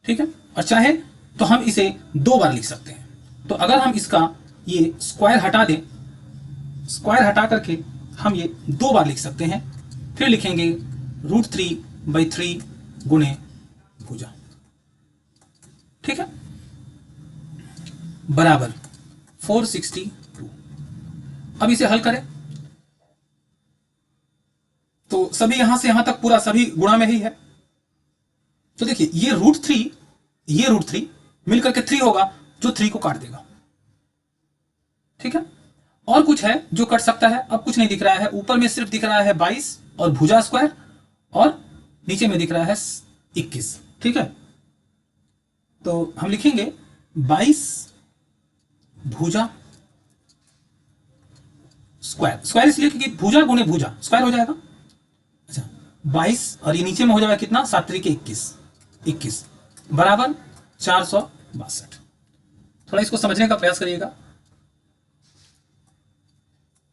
ठीक है। और चाहे तो हम इसे 2 बार लिख सकते हैं। तो अगर हम इसका ये स्क्वायर हटा दें, स्क्वायर हटा करके हम ये 2 बार लिख सकते हैं। फिर लिखेंगे √3/3 गुणे भुजा, ठीक है, बराबर 462। अब इसे हल करें तो सभी यहां से यहां तक पूरा सभी गुणा में ही है। तो देखिए ये √3 मिलकर के 3 होगा, जो 3 को काट देगा, ठीक है। और कुछ है जो कट सकता है? अब कुछ नहीं दिख रहा है, ऊपर में सिर्फ दिख रहा है 22 और भुजा स्क्वायर, और नीचे में दिख रहा है 21, ठीक है। तो हम लिखेंगे 22 भुजा स्क्वायर इसलिए क्योंकि भुजा गुणे भुजा स्क्वायर हो जाएगा। अच्छा, 22 और ये नीचे में हो जाएगा कितना? 7 × 21 बराबर 462। थोड़ा इसको समझने का प्रयास करिएगा।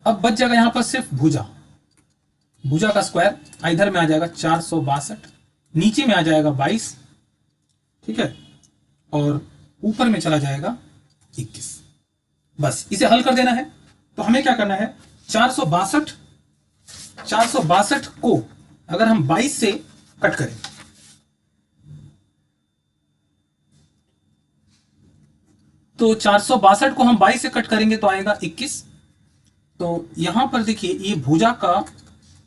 अब बच जाएगा यहां पर सिर्फ भुजा का स्क्वायर, इधर में आ जाएगा 462, नीचे में आ जाएगा 22, ठीक है, और ऊपर में चला जाएगा 21। बस इसे हल कर देना है। तो हमें क्या करना है? 462 को अगर हम 22 से कट करें तो 462 को हम 22 से कट करेंगे तो आएगा 21। तो यहां पर देखिए ये भुजा का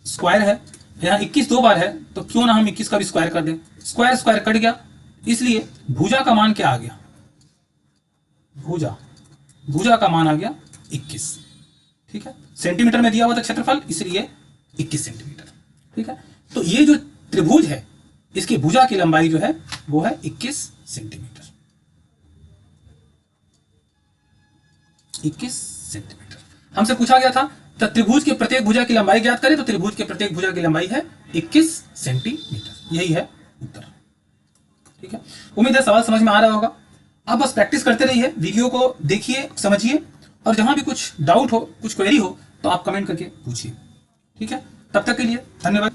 स्क्वायर है, यहां 21 2 बार है, तो क्यों ना हम 21 का भी स्क्वायर कर दें। स्क्वायर कट गया, इसलिए भुजा का मान क्या आ गया? भुजा का मान आ गया 21, ठीक है। सेंटीमीटर में दिया हुआ था क्षेत्रफल, इसलिए 21 सेंटीमीटर, ठीक है। तो ये जो त्रिभुज है इसकी भुजा की लंबाई जो है वो है 21 सेंटीमीटर। 21 सेंटीमीटर हमसे पूछा गया था, तो त्रिभुज के प्रत्येक भुजा की लंबाई ज्ञात करें, तो त्रिभुज के प्रत्येक भुजा की लंबाई है 21 सेंटीमीटर। यही है उत्तर, ठीक है। उम्मीद है सवाल समझ में आ रहा होगा। अब बस प्रैक्टिस करते रहिए, वीडियो को देखिए, समझिए, और जहां भी कुछ डाउट हो, कुछ क्वेरी हो, तो आप कमेंट करके पूछिए, ठीक है। तब तक के लिए धन्यवाद।